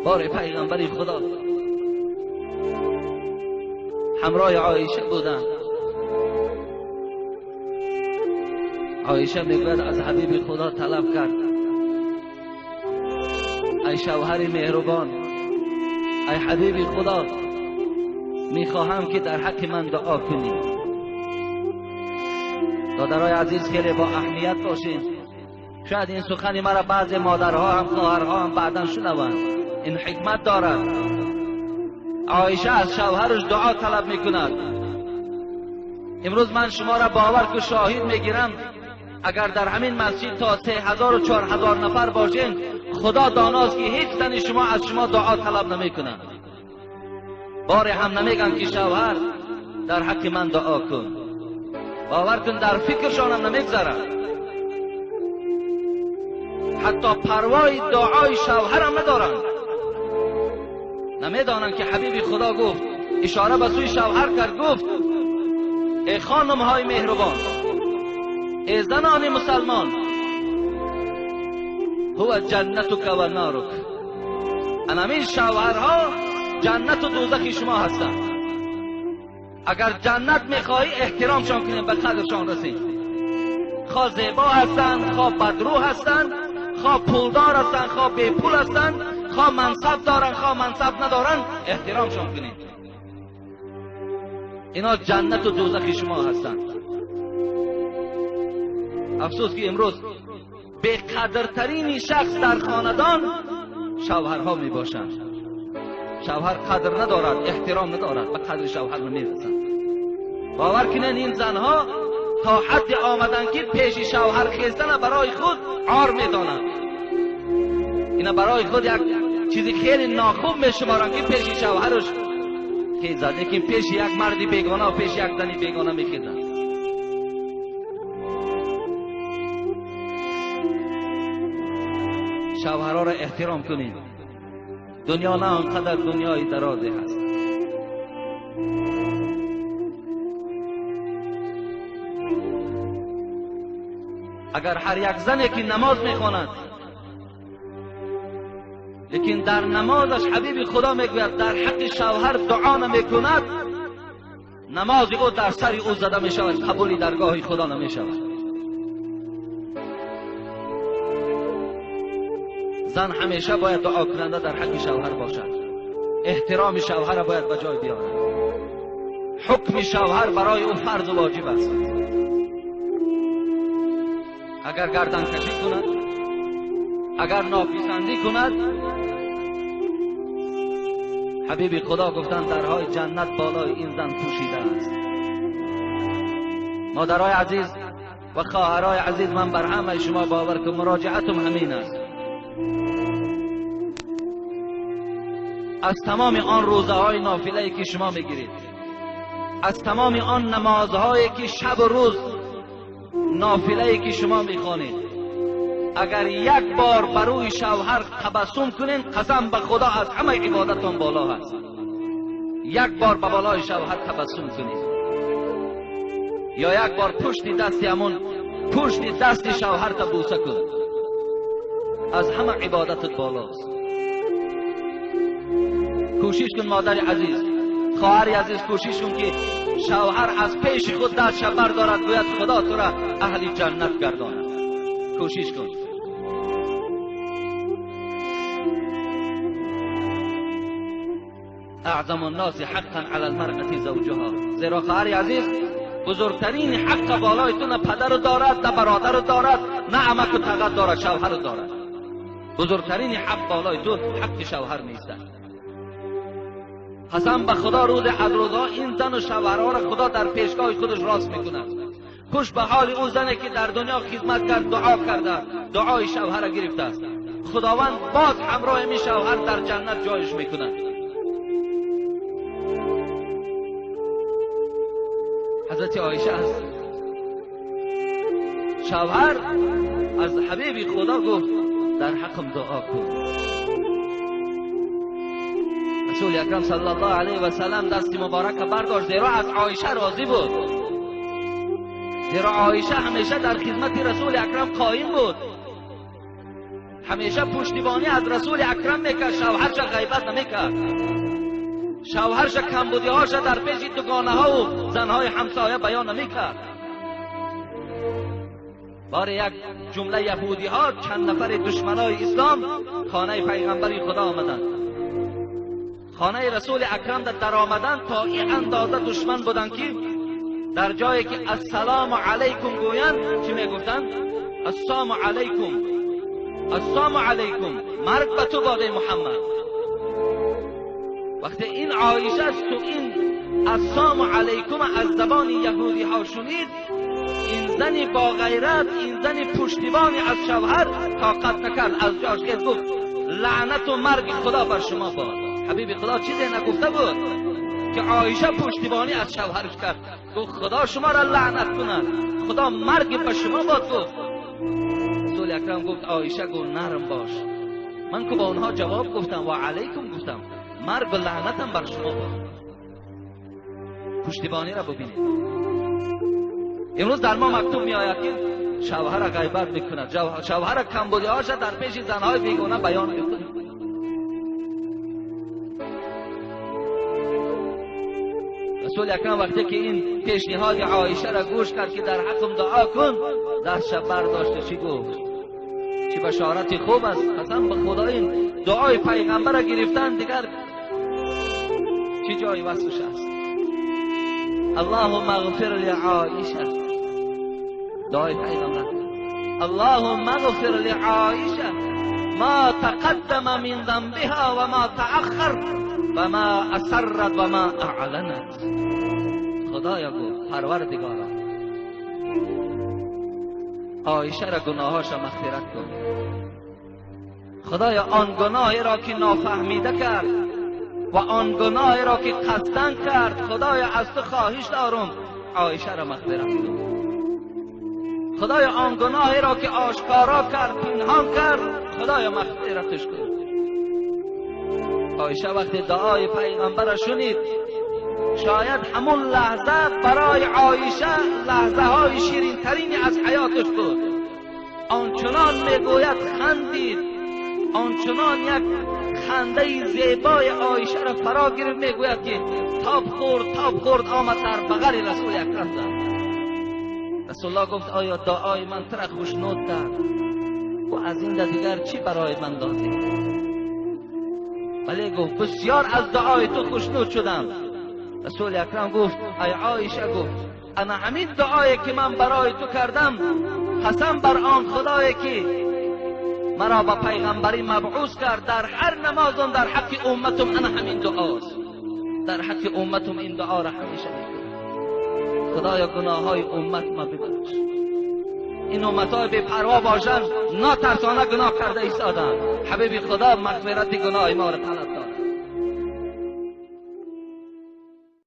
بار پیغمبر خدا همراه عایشه بودن. عایشه میگوید از حبیب خدا طلب کرد ای شوهر مهربان، ای حبیب خدا، میخواهم که در حق من دعا کنی. دادرای عزیز خیلی با اهمیت باشین. شاید این سخنی مرا بعضی مادرها هم خواهرها هم بعداً شنوند. این حکمت دارد. عایشه از شوهرش دعا طلب میکند. امروز من شما را باور که شاهد میگیرم اگر در همین مسجد تا 3000 و 4000 نفر باشین، خدا داناست که هیچ زن شما از شما دعا طلب نمیکنند. باره هم نمیگن که شوهر در حق من دعا کن. باور کن در فکرشان هم نمیگذارن. حتی پروای دعای شوهر هم ندارن. نمیدانن که حبیب خدا گفت، اشاره به سوی شوهر کرد، گفت ای خانم های مهربان، ای زنان مسلمان، هو جنتک و نارک. انمی شوهرها جنت و دوزخ شما هستند. اگر جنت میخواهی احترامشان کنیم، به قدرشان رسیم. خواه زیبا هستند، خواه بدرو هستند، خواه پولدار هستند، خواه بی پول هستند، خواه منصب دارن، خواه منصب ندارن، احترامشان کنیم. اینا جنت و دوزخ شما هستند. افسوس که امروز به قدرترین شخص در خاندان شوهرها می باشند. شوهر قدر ندارد، احترام ندارد، به قدر شوهر نمیرسند. باور کنین این زنها تا حد آمدن که پیش شوهر خیستن برای خود عار میدانند. اینا برای خود یک چیزی خیلی ناخوب میشمارن که پیش شوهرش خیزد، لیکن پیش یک مردی بیگانه و پیش یک زنی بیگانه میخیزند. شوهرها را احترام کنید. دنیا نه آنقدر دنیای درازی هست. اگر هر یک زنی که نماز میخواند لیکن در نمازش حبیب خدا میگوید در حق شوهر دعا نمیکند، نماز او در سر او زده میشود، قبولی درگاه خدا نمیشود. زن همیشه باید دعا کننده در حق شوهر باشد. احترام شوهر باید به جای بیارد. حکم شوهر برای او فرض و واجب است. اگر گردن کشی کند، اگر ناپسندی کند، حبیب خدا گفتند درهای جنت بالای این زن پوشیده است. مادرای عزیز و خواهرای عزیز، من بر همه شما باور که مراجعتم همین است. از تمام آن روزهای نافله‌ای که شما میگیرید، از تمام آن نمازهایی که شب و روز نافله‌ای که شما میخوانید، اگر یک بار بروی شوهر تبسم کنین، قسم به خدا از همه عبادتون بالا هست. یک بار به بالای شوهر تبسم کنید، یا یک بار پشت دست شوهر تا بوسه کن، از همه عبادتت بالاست. کوشش کن مادر عزیز، خواهر عزیز، کوشش کن که شوهر از پیش خود دست بردارد، گوید خدا تو را اهل جنت گرداند. کوشش کن. اعظم الناس حقا علی المرأة زوجها. زیرا خواهر عزیز، بزرگترین حق بالای تو نه پدر دارد، نه برادر دارد، نه عمک و تقت دارد، شوهر دارد. بزرگترین حق بالای تو حق شوهر نیست. قسم به خدا روز عدل‌ها این زن و شوهرها را خدا در پیشگاه خودش راست میکند. خوش به حال او زنی که در دنیا خدمت کرد، دعا کرده، دعای شوهر را گرفته است. خداوند باز همراه می شوهر در جنت جایش میکند. حضرت عایشه است، شوهر از حبیب خدا گفت در حقم دعا کن. رسول اکرم صلی الله علیه و سلم دست مبارک برداشت، زیرا از عایشه راضی بود. زیرا عایشه همیشه در خدمت رسول اکرم قایم بود. همیشه پشتیبانی از رسول اکرم میکرد، شوهرش غیبت نمیکرد، شوهرش کمبودی‌هاش در پیش دوگانه ها و زنهای همسایه بیان نمیکرد. بار یک جمله یهودی ها چند نفر دشمنای اسلام خانه پیغمبری خدا آمدند، خانه رسول اکرم در آمدن تا این اندازه دشمن بودن که در جایی که السلام علیکم گویند چی میگفتند؟ السلام علیکم، السلام علیکم، مرگ به تو باده محمد. وقتی این عایشه است تو این السلام علیکم از زبان یهودی ها شنید، این زنی با غیرت، این زنی پشتیبانی از شوهر طاقت نکرد، از جاش که گفت لعنت و مرگ خدا بر شما باد. حبیب خدا چیزی نگفته بود که عایشه پشتیبانی از شوهرش کرد، گفت خدا شما را لعنت کند، خدا مرگ به شما باد. گفت رسول اکرم گفت عایشه گو نرم باش، من که با اونها جواب گفتم و علیکم گفتم، مرگ و لعنتم بر شما باد. پشتیبانی را ببینید. امروز در ما مکتوب می آید که شوهر غیبت میکند، شوهر کمبودی‌هاش در پیش زنهای بیگانه بیان میکند. رسول اکرم وقتی که این پیشنهاد عایشه را گوش کرد که در حقم دعا کن، دستش برداشت چی گفت؟ چه بشارت خوب است، قسم به خدا این دعای پیغمبر را گرفتن دیگر چه جای وصفش است. اللهم اغفر لعایشه، دعای پیغمبر، اللهم اغفر لعایشه ما تقدم من ذنبها و ما تأخر و ما اسرت و ما اعلنت. خدایا گفت پروردگارا عایشه را گناهاش مغفرت کن. خدایا آن گناهی را که نافهمیده کرد و آن گناهی را که قصدن کرد، خدایا از تو خواهش دارم عایشه را مغفرت کن. خدایا آن گناهی را که آشکارا کرد پنهان کرد، خدایا مغفرتش کن. عایشه وقتی دعای پیغمبر را شنید، شاید همون لحظه برای عایشه لحظه های شیرین ترینی از حیاتش بود. آنچنان میگوید خندید، آنچنان یک خنده زیبای عایشه را فرا گرفت، میگوید که تاب خورد آمد در بغل رسول اکرم زد. رسول الله گفت آیا دعای من ترا خوشنود کرد و از این دیگر چی برای من دادی؟ ولی گفت بسیار از دعای تو خوشنود شدم. رسول اکرم گفت ای عایشه، گفت انا همین دعایی که من برای تو کردم، قسم بر آن خدایی که مرا با پیغمبری مبعوث کرد، در هر نمازم در حق امتم انا همین دعاست، در حق امتم این دعا را همیشه میکنم. خدایا گناه های امت ما ببخش، این امت های بی پروا باشند، ناترسانه گناه کرده ایستادند. حبیب خدا مغفرت گناه ما را طلب